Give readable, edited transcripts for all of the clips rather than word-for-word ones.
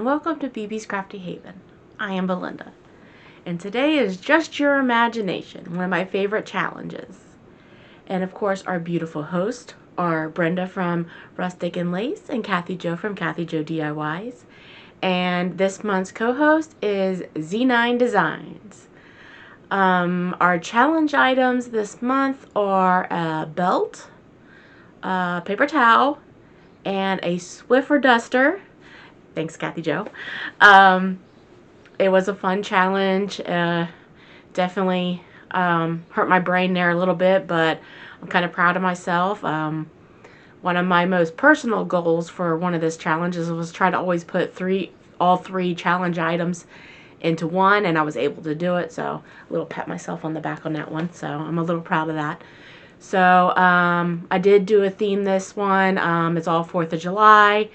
and welcome to BB's Crafty Haven. I am Belinda, and today is Just Your Imagination, one of my favorite challenges. And of course, our beautiful hosts are Brenda from Rustic and Lace and Kathy Jo from Kathy Jo DIYs. And this month's co-host is Z9 Designs. Our challenge items this month are a belt, a paper towel, and a Swiffer duster. Thanks, Kathy Jo. It was a fun challenge. Definitely hurt my brain there a little bit, but I'm kind of proud of myself. One of my most personal goals for one of these challenges was try to always put all three challenge items into one, and I was able to do it. So a little pat myself on the back on that one. So I'm a little proud of that. So I did do a theme this one. It's all 4th of July.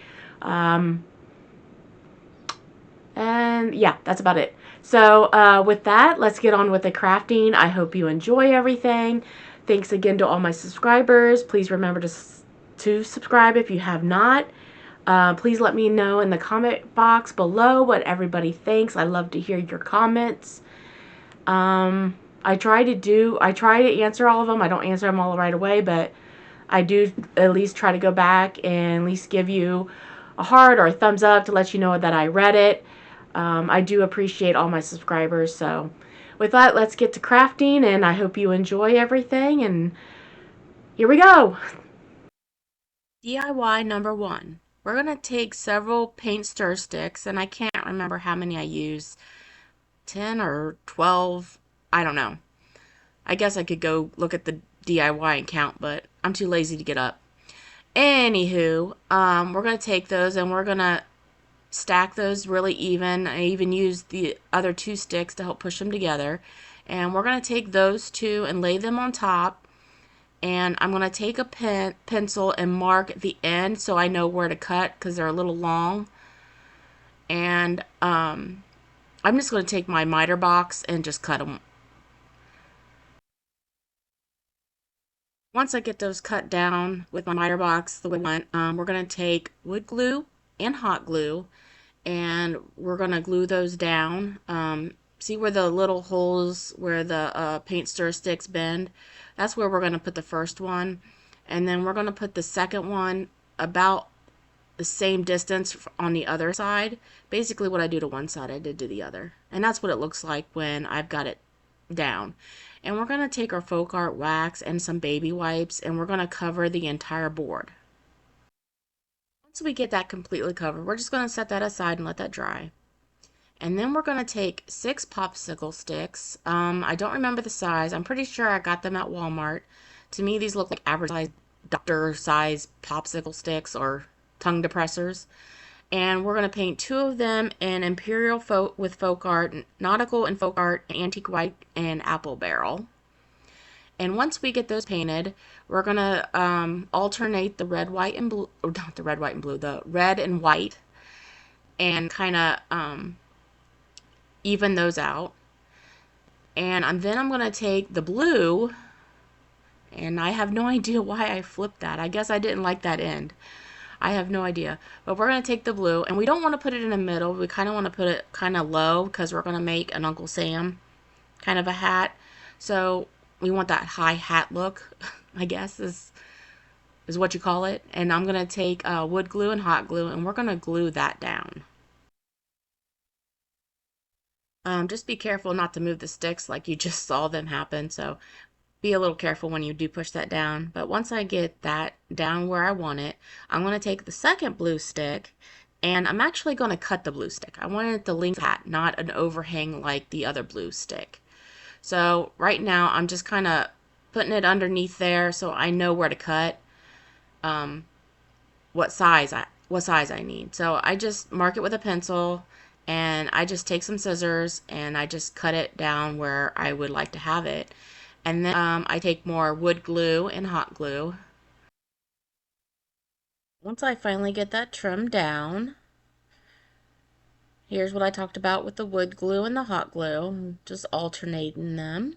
And yeah, that's about it. So with that, let's get on with the crafting. I hope you enjoy everything. Thanks again to all my subscribers. Please remember to subscribe if you have not. Please let me know in the comment box below what everybody thinks. I love to hear your comments. I try to answer all of them. I don't answer them all right away, but I do at least try to go back and at least give you a heart or a thumbs up to let you know that I read it. I do appreciate all my subscribers. So with that, let's get to crafting, and I hope you enjoy everything, and here we go. DIY number 1. We're going to take several paint stir sticks, and I can't remember how many I used. 10 or 12, I don't know. I guess I could go look at the DIY and count, but I'm too lazy to get up. Anywho, we're going to take those and we're going to stack those really even. I even used the other 2 sticks to help push them together. And we're going to take those 2 and lay them on top. And I'm going to take a pencil and mark the end so I know where to cut because they're a little long. And I'm just going to take my miter box and just cut them. Once I get those cut down with my miter box the way I want, we're going to take wood glue and hot glue, and we're going to glue those down. See where the little holes where the paint stir sticks bend? That's where we're going to put the first one, and then we're going to put the second one about the same distance on the other side. Basically what I do to one side I did to the other, and that's what it looks like when I've got it down. And we're going to take our folk art wax and some baby wipes, and we're going to cover the entire board. Once we get that completely covered, we're just going to set that aside and let that dry. And then we're going to take 6 popsicle sticks. I don't remember the size. I'm pretty sure I got them at Walmart. To me, these look like average size, doctor size popsicle sticks or tongue depressors. And we're going to paint 2 of them in Imperial with folk art, nautical and folk art, antique white, and apple barrel. And once we get those painted, we're going to alternate the red, white, and blue, or not the red, white, and blue, the red and white, and kind of even those out. And then I'm going to take the blue, and I have no idea why I flipped that. I guess I didn't like that end. I have no idea. But we're going to take the blue, and we don't want to put it in the middle. We kind of want to put it kind of low because we're going to make an Uncle Sam kind of a hat. So we want that high hat look, I guess is what you call it. And I'm going to take wood glue and hot glue, and we're going to glue that down. Just be careful not to move the sticks like you just saw them happen. So be a little careful when you do push that down. But once I get that down where I want it, I'm going to take the second blue stick, and I'm actually going to cut the blue stick. I wanted it to link the hat, not an overhang like the other blue stick. So right now I'm just kind of putting it underneath there so I know where to cut, what size I need. So I just mark it with a pencil, and I just take some scissors and I just cut it down where I would like to have it. And then I take more wood glue and hot glue. Once I finally get that trimmed down, here's what I talked about with the wood glue and the hot glue, just alternating them.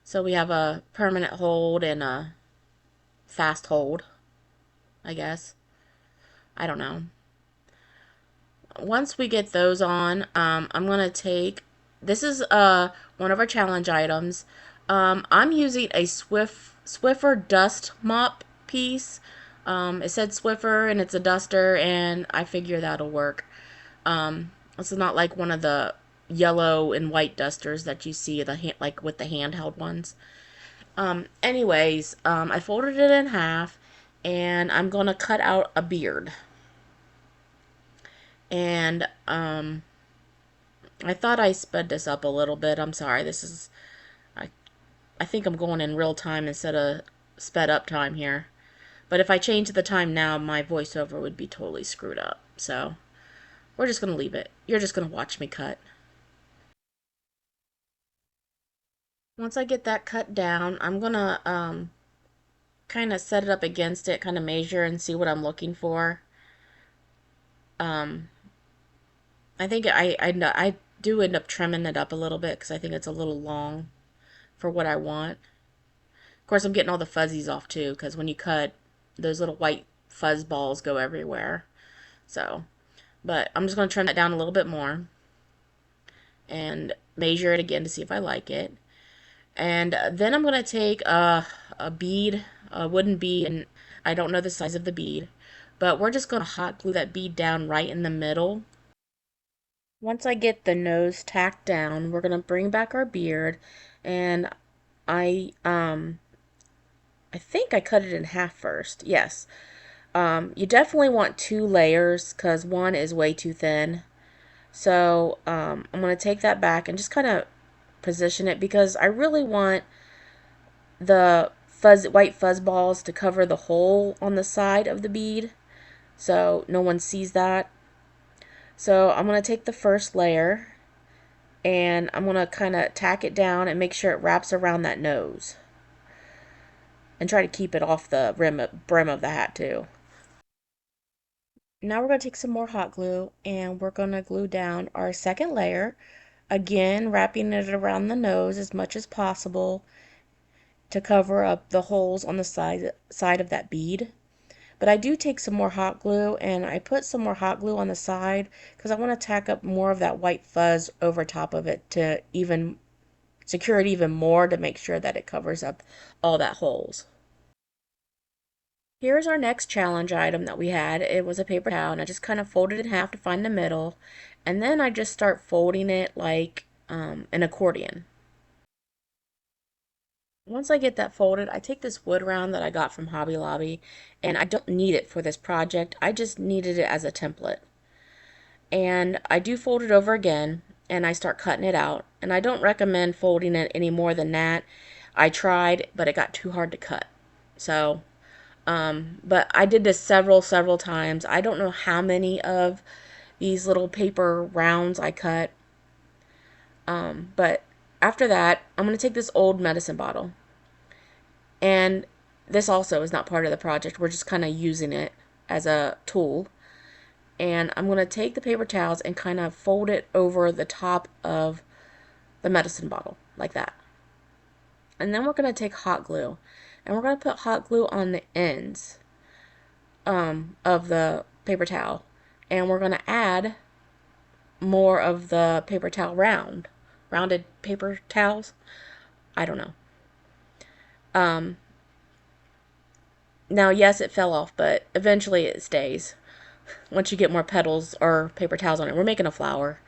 So we have a permanent hold and a fast hold, I guess. I don't know. once we get those on, I'm gonna take, this is one of our challenge items. I'm using a Swiffer dust mop piece. It said Swiffer and it's a duster, and I figure that'll work. This is not like one of the yellow and white dusters that you see, like with the handheld ones. I folded it in half, and I'm gonna cut out a beard. And I thought I sped this up a little bit. I'm sorry. I I think I'm going in real time instead of sped up time here. But if I change the time now, my voiceover would be totally screwed up. So we're just gonna leave it. You're just gonna watch me cut. Once I get that cut down, I'm gonna kind of set it up against it, kind of measure and see what I'm looking for. Um, I think I do end up trimming it up a little bit because I think it's a little long for what I want. Of course, I'm getting all the fuzzies off too, because when you cut, those little white fuzz balls go everywhere. So, but I'm just going to trim that down a little bit more and measure it again to see if I like it. And then I'm going to take a bead, a wooden bead, and I don't know the size of the bead, but we're just going to hot glue that bead down right in the middle. Once I get the nose tacked down, we're going to bring back our beard, and I um I think I cut it in half first. Yes. You definitely want two layers because one is way too thin. So I'm going to take that back and just kind of position it because I really want the white fuzz balls to cover the hole on the side of the bead so no one sees that. So I'm going to take the first layer and I'm going to kind of tack it down and make sure it wraps around that nose and try to keep it off the brim of the hat too. Now we're going to take some more hot glue and we're going to glue down our second layer, again wrapping it around the nose as much as possible to cover up the holes on the side of that bead. But I do take some more hot glue and I put some more hot glue on the side because I want to tack up more of that white fuzz over top of it to even secure it even more to make sure that it covers up all that holes. Here's our next challenge item that we had. It was a paper towel, and I just kind of folded it in half to find the middle, and then I just start folding it like an accordion. Once I get that folded, I take this wood round that I got from Hobby Lobby, and I don't need it for this project. I just needed it as a template. And I do fold it over again, and I start cutting it out. And I don't recommend folding it any more than that. I tried, but it got too hard to cut. So but I did this several times. I don't know how many of these little paper rounds I cut. But after that, I'm going to take this old medicine bottle. And this also is not part of the project. We're just kind of using it as a tool. And I'm going to take the paper towels and kind of fold it over the top of the medicine bottle, like that. And then we're going to take hot glue. And we're going to put hot glue on the ends of the paper towel, and we're going to add more of the paper towel rounded paper towels. I don't know. Now, yes, it fell off, but eventually it stays. Once you get more petals or paper towels on it, we're making a flower,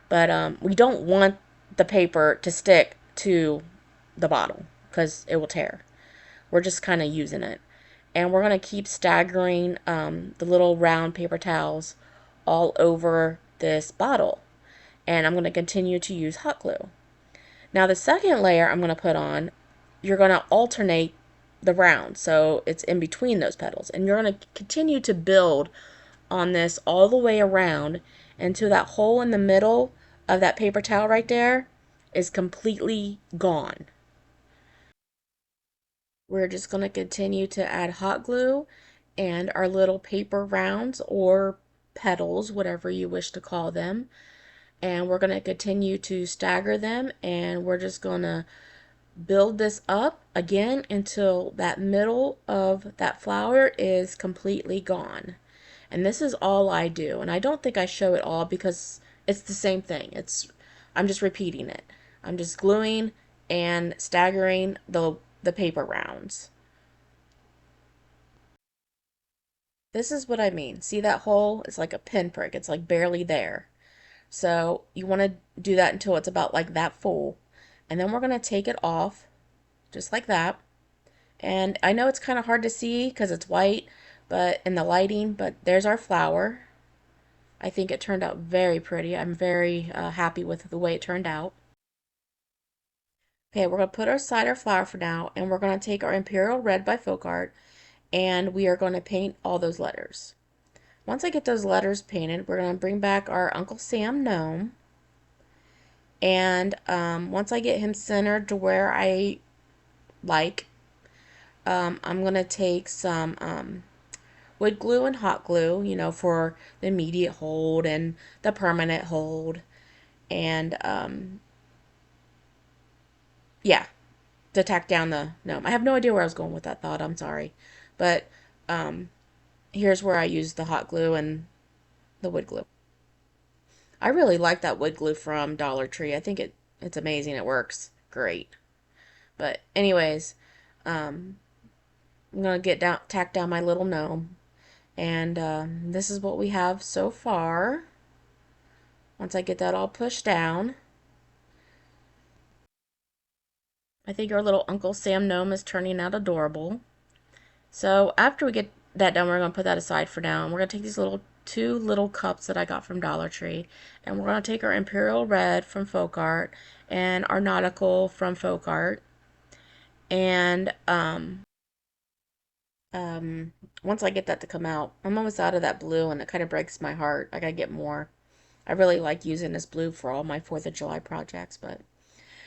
but we don't want the paper to stick to the bottle because it will tear. We're just kind of using it. And we're going to keep staggering the little round paper towels all over this bottle. And I'm going to continue to use hot glue. Now the second layer I'm going to put on, you're going to alternate the round so it's in between those petals. And you're going to continue to build on this all the way around until that hole in the middle of that paper towel right there is completely gone. We're just going to continue to add hot glue and our little paper rounds or petals, whatever you wish to call them. And we're going to continue to stagger them, and we're just going to build this up again until that middle of that flower is completely gone. And this is all I do. And I don't think I show it all because it's the same thing. I'm just repeating it. I'm just gluing and staggering the paper rounds. This is what I mean. See that hole? It's like a pinprick. It's like barely there. So you want to do that until it's about like that full. And then we're going to take it off just like that. And I know it's kind of hard to see because it's white, but in the lighting, but there's our flower. I think it turned out very pretty. I'm very happy with the way it turned out. Okay, we're going to put aside our flower for now, and we're going to take our Imperial Red by Folk Art, and we are going to paint all those letters. Once I get those letters painted, we're going to bring back our Uncle Sam gnome, and once I get him centered to where I like, I'm going to take some wood glue and hot glue, for the immediate hold and the permanent hold. And yeah, to tack down the gnome. I have no idea where I was going with that thought. I'm sorry. But here's where I use the hot glue and the wood glue. I really like that wood glue from Dollar Tree. I think it's amazing. It works great. But anyways, I'm going to tack down my little gnome. And this is what we have so far. Once I get that all pushed down, I think our little Uncle Sam gnome is turning out adorable. So after we get that done, we're going to put that aside for now. And we're going to take these two little cups that I got from Dollar Tree. And we're going to take our Imperial Red from Folk Art and our Nautical from Folk Art. And once I get that to come out, I'm almost out of that blue and it kind of breaks my heart. I got to get more. I really like using this blue for all my 4th of July projects, but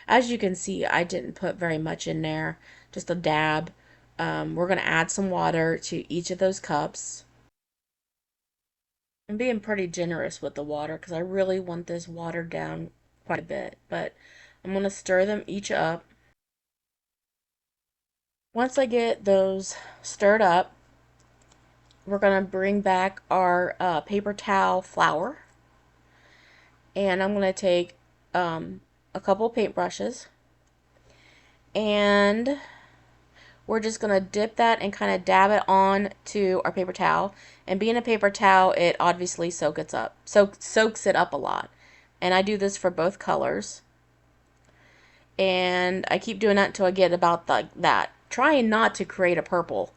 as you can see, I didn't put very much in there, just a dab. We're going to add some water to each of those cups. I'm being pretty generous with the water because I really want this watered down quite a bit, but I'm going to stir them each up. Once I get those stirred up, we're going to bring back our paper towel flour, and I'm going to take a couple paintbrushes, and we're just going to dip that and kind of dab it on to our paper towel. And being a paper towel, it obviously soaks it up a lot. And I do this for both colors. And I keep doing that until I get about that. Trying not to create a purple.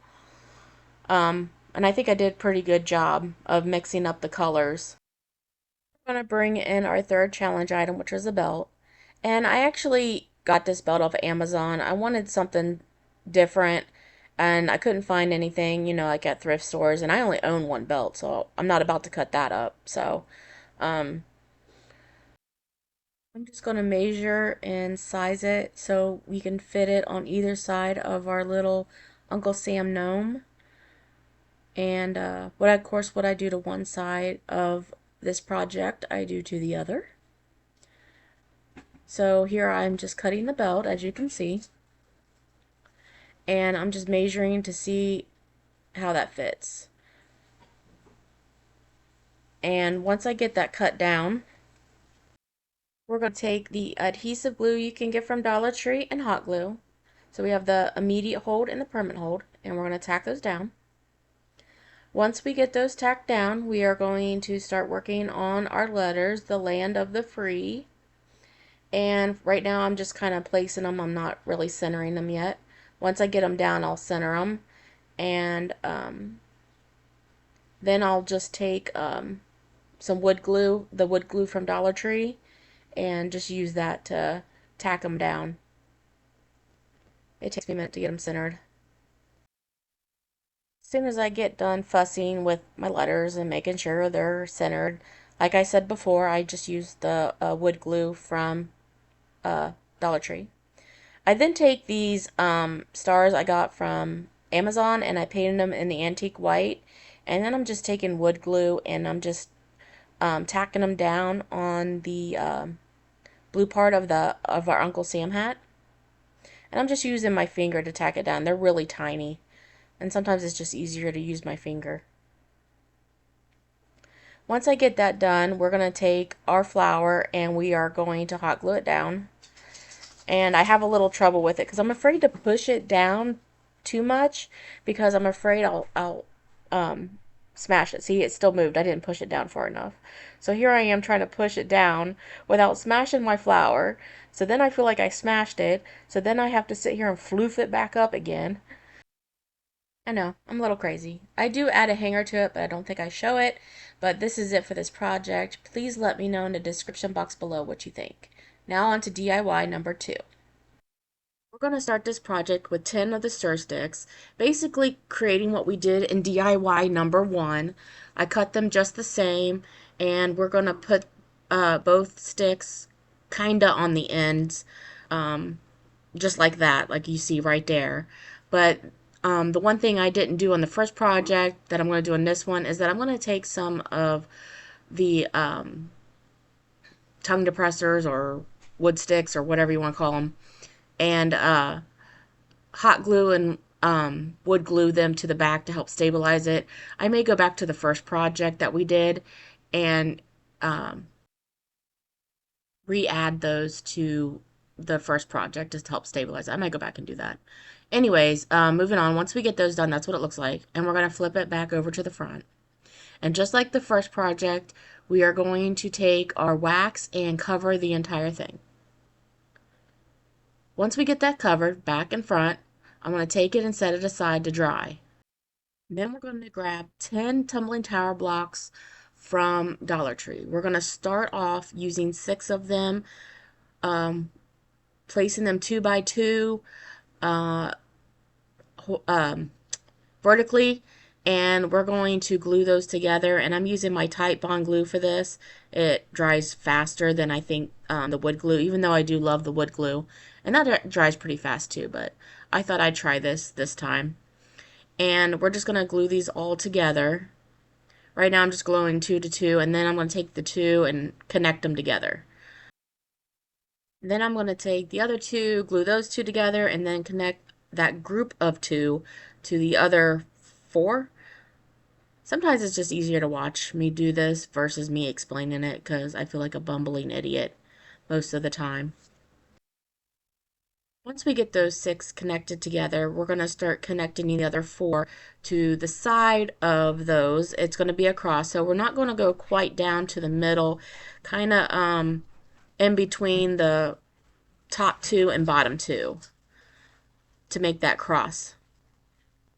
And I think I did a pretty good job of mixing up the colors. I'm going to bring in our third challenge item, which is a belt. And I actually got this belt off of Amazon. I wanted something different and I couldn't find anything, like at thrift stores, and I only own one belt, so I'm not about to cut that up. So, I'm just going to measure and size it so we can fit it on either side of our little Uncle Sam gnome. And of course, what I do to one side of this project, I do to the other. So here I'm just cutting the belt, as you can see. And I'm just measuring to see how that fits. And once I get that cut down, we're going to take the adhesive glue you can get from Dollar Tree and hot glue. So we have the immediate hold and the permanent hold, and we're going to tack those down. Once we get those tacked down, we are going to start working on our letters, the land of the free. And right now I'm just kind of placing them. I'm not really centering them yet. Once I get them down, I'll center them. And then I'll just take some wood glue, the wood glue from Dollar Tree, and just use that to tack them down. It takes me a minute to get them centered. As soon as I get done fussing with my letters and making sure they're centered, like I said before, I just used the wood glue from Dollar Tree. I then take these stars I got from Amazon and I painted them in the antique white, and then I'm just taking wood glue and I'm just tacking them down on the blue part of our Uncle Sam hat. And I'm just using my finger to tack it down. They're really tiny. And sometimes it's just easier to use my finger. Once I get that done, we're going to take our flour and we are going to hot glue it down. And I have a little trouble with it because I'm afraid to push it down too much because I'm afraid I'll smash it. See, it still moved. I didn't push it down far enough. So here I am trying to push it down without smashing my flour. So then I feel like I smashed it. So then I have to sit here and floof it back up again. I know, I'm a little crazy. I do add a hanger to it, but I don't think I show it. But this is it for this project. Please let me know in the description box below what you think. Now on to DIY number 2. We're going to start this project with 10 of the stir sticks, basically creating what we did in DIY number 1. I cut them just the same, and we're going to put both sticks kinda on the ends, um, just like that, like you see right there. But the one thing I didn't do on the first project that I'm going to do in this one is that I'm going to take some of the tongue depressors or wood sticks or whatever you want to call them, and hot glue and wood glue them to the back to help stabilize it. I may go back to the first project that we did and um, re-add those to the first project just to help stabilize it. I might go back and do that. Anyways, moving on. Once we get those done, that's what it looks like. And we're going to flip it back over to the front. And just like the first project, we are going to take our wax and cover the entire thing. Once we get that covered, back and front, I'm going to take it and set it aside to dry. Then we're going to grab 10 tumbling tower blocks from Dollar Tree. We're going to start off using 6 of them, um, placing them 2 by 2 uh, um, vertically, and we're going to glue those together. And I'm using my Tight Bond glue for this. It dries faster than I think the wood glue, even though I do love the wood glue. And that dries pretty fast too, but I thought I'd try this time. And we're just going to glue these all together. Right now I'm just gluing 2 to 2, and then I'm going to take the 2 and connect them together. Then I'm going to take the other 2, glue those 2 together, and then connect that group of 2 to the other 4. Sometimes it's just easier to watch me do this versus me explaining it because I feel like a bumbling idiot most of the time. Once we get those 6 connected together, we're going to start connecting the other 4 to the side of those. It's going to be a cross, so we're not going to go quite down to the middle, kind of in between the top 2 and bottom 2 to make that cross.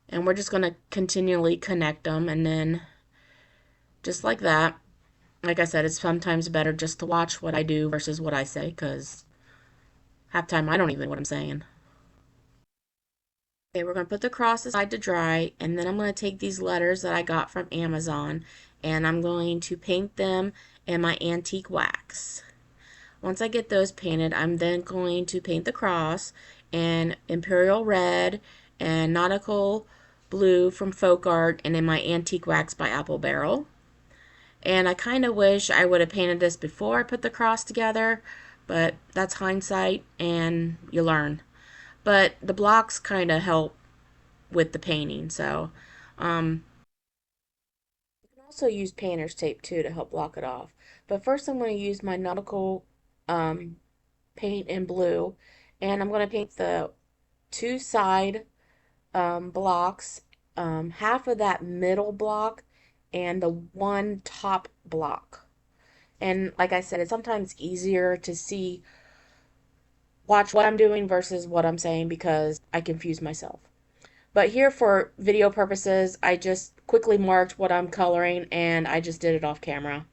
And we're just going to continually connect them, and then just like that. Like I said, it's sometimes better just to watch what I do versus what I say, because half the time I don't even know what I'm saying. Okay, we're going to put the cross aside to dry, and then I'm going to take these letters that I got from Amazon, and I'm going to paint them in my antique wax. Once I get those painted, I'm then going to paint the cross in Imperial Red and Nautical Blue from Folk Art and in my antique wax by Apple Barrel. And I kind of wish I would have painted this before I put the cross together, but that's hindsight and you learn. But the blocks kind of help with the painting, so you can also use painter's tape too to help block it off. But first I'm going to use my nautical um, paint in blue, and I'm going to paint the 2 side blocks, half of that middle block, and the 1 top block. And like I said, it's sometimes easier to watch what I'm doing versus what I'm saying because I confuse myself. But here for video purposes, I just quickly marked what I'm coloring and I just did it off camera.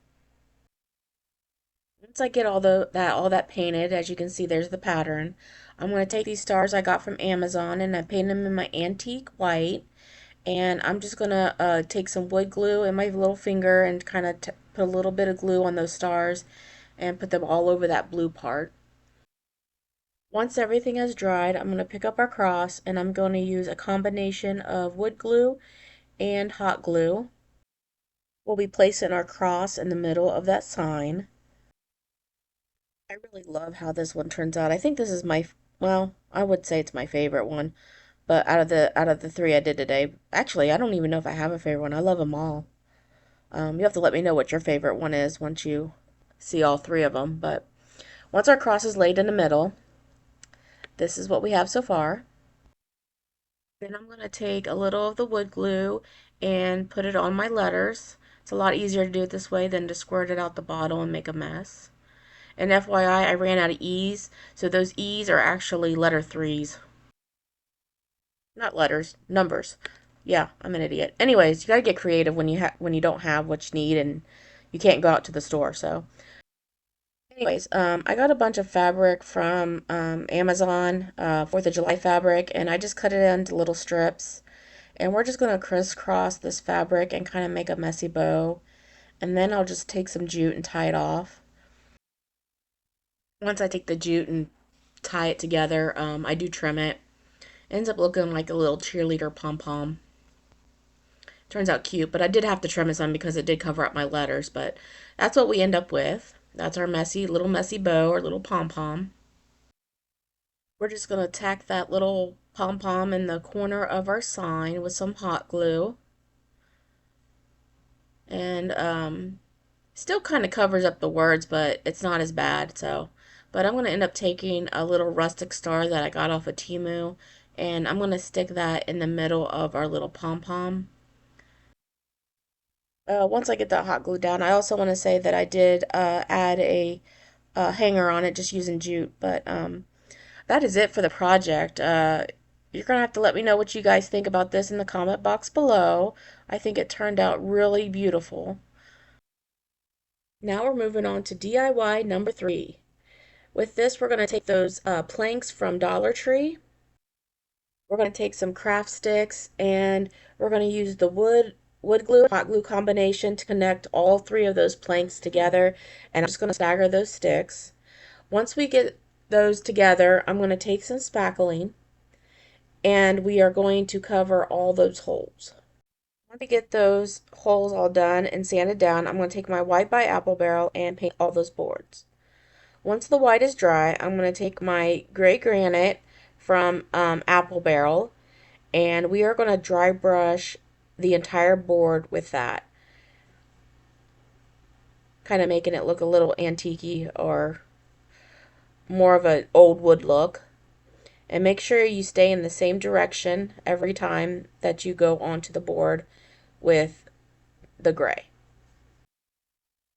Once I get all that painted, as you can see, there's the pattern. I'm going to take these stars I got from Amazon and I paint them in my antique white. And I'm just going to take some wood glue in my little finger and kind of put a little bit of glue on those stars and put them all over that blue part. Once everything has dried, I'm going to pick up our cross and I'm going to use a combination of wood glue and hot glue. We'll be placing our cross in the middle of that sign. I really love how this one turns out. I think this is well, I would say it's my favorite one, but out of the 3 I did today, actually, I don't even know if I have a favorite one. I love them all. You have to let me know what your favorite one is once you see all three of them. But once our cross is laid in the middle, this is what we have so far. Then I'm going to take a little of the wood glue and put it on my letters. It's a lot easier to do it this way than to squirt it out the bottle and make a mess. And FYI, I ran out of E's, so those E's are actually letter threes. Not letters, numbers. Yeah, I'm an idiot. Anyways, you gotta get creative when you don't have what you need and you can't go out to the store. So, anyways, I got a bunch of fabric from Amazon, 4th of July fabric, and I just cut it into little strips. And we're just gonna crisscross this fabric and kind of make a messy bow. And then I'll just take some jute and tie it off. Once I take the jute and tie it together, I do trim it. Ends up looking like a little cheerleader pom-pom. Turns out cute, but I did have to trim it some because it did cover up my letters, but that's what we end up with. That's our little messy bow or little pom-pom. We're just going to tack that little pom-pom in the corner of our sign with some hot glue. And still kind of covers up the words, but it's not as bad, so. But I'm going to end up taking a little rustic star that I got off of Temu, and I'm going to stick that in the middle of our little pom-pom. Once I get that hot glue down, I also want to say that I did add a hanger on it just using jute, but that is it for the project. You're going to have to let me know what you guys think about this in the comment box below. I think it turned out really beautiful. Now we're moving on to DIY number 3. With this, we're going to take those planks from Dollar Tree. We're going to take some craft sticks and we're going to use the wood glue, hot glue combination to connect all three of those planks together. And I'm just going to stagger those sticks. Once we get those together, I'm going to take some spackling and we are going to cover all those holes. Once we get those holes all done and sanded down, I'm going to take my white by apple barrel and paint all those boards. Once the white is dry, I'm going to take my gray granite from Apple Barrel and we are going to dry brush the entire board with that. Kind of making it look a little antique-y or more of an old wood look. And make sure you stay in the same direction every time that you go onto the board with the gray.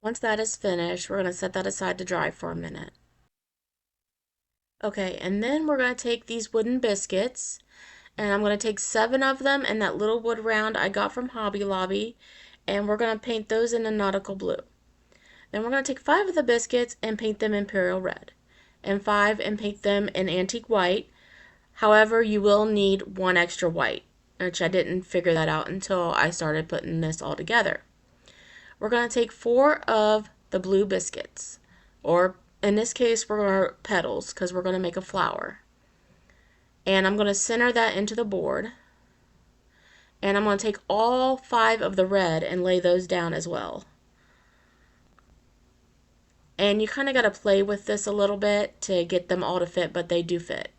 Once that is finished, we're going to set that aside to dry for a minute. Okay, and then we're going to take these wooden biscuits, and I'm going to take 7 of them in that little wood round I got from Hobby Lobby, and we're going to paint those in a nautical blue. Then we're going to take 5 of the biscuits and paint them imperial red, and 5 and paint them in antique white. However, you will need 1 extra white, which I didn't figure that out until I started putting this all together. We're going to take 4 of the blue biscuits, or in this case, we're going to petals because we're going to make a flower. And I'm going to center that into the board. And I'm going to take all 5 of the red and lay those down as well. And you kind of got to play with this a little bit to get them all to fit, but they do fit.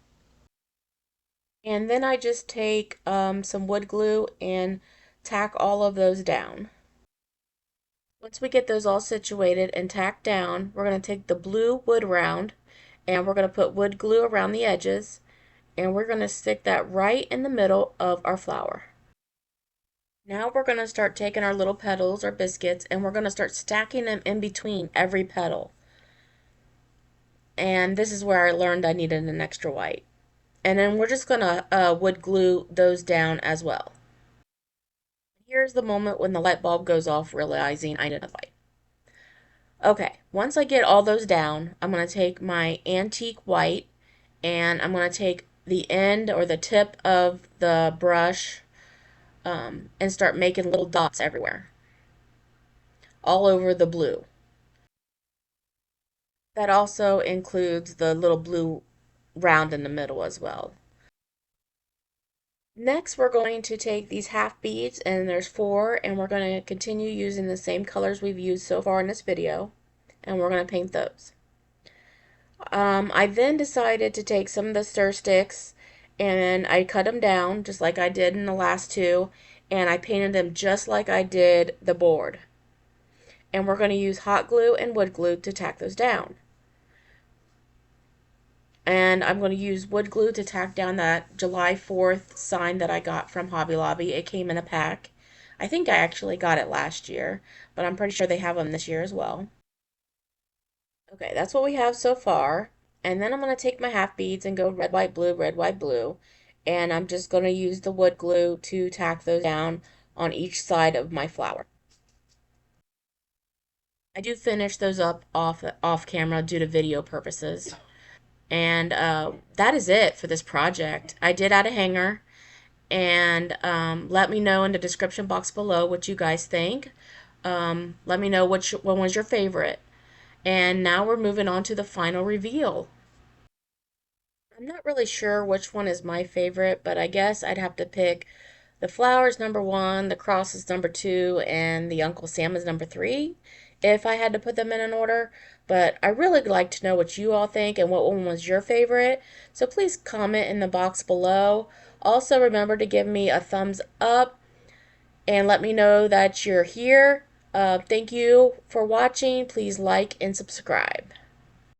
And then I just take some wood glue and tack all of those down. Once we get those all situated and tacked down, we're going to take the blue wood round and we're going to put wood glue around the edges and we're going to stick that right in the middle of our flower. Now we're going to start taking our little petals or biscuits and we're going to start stacking them in between every petal. And this is where I learned I needed an extra white. And then we're just going to wood glue those down as well. Here's the moment when the light bulb goes off realizing I need a light. Okay, once I get all those down, I'm going to take my antique white and I'm going to take the end or the tip of the brush and start making little dots everywhere, all over the blue. That also includes the little blue round in the middle as well. Next, we're going to take these half beads, and there's 4, and we're going to continue using the same colors we've used so far in this video, and we're going to paint those. I then decided to take some of the stir sticks, and I cut them down, just like I did in the last 2, and I painted them just like I did the board. and we're going to use hot glue and wood glue to tack those down. And I'm going to use wood glue to tack down that July 4th sign that I got from Hobby Lobby. It came in a pack. I think I actually got it last year, but I'm pretty sure they have them this year as well. Okay, that's what we have so far. And then I'm going to take my half beads and go red, white, blue, red, white, blue. And I'm just going to use the wood glue to tack those down on each side of my flower. I do finish those up off camera due to video purposes. And that is it for this project. I did add a hanger, and let me know in the description box below what you guys think. Let me know which one was your favorite. And now we're moving on to the final reveal. I'm not really sure which one is my favorite, but I guess I'd have to pick the flowers #1, the crosses #2, and the Uncle Sam is #3 if I had to put them in an order. But I really like to know what you all think and what one was your favorite. So please comment in the box below. Also remember to give me a thumbs up and let me know that you're here. Thank you for watching. Please like and subscribe.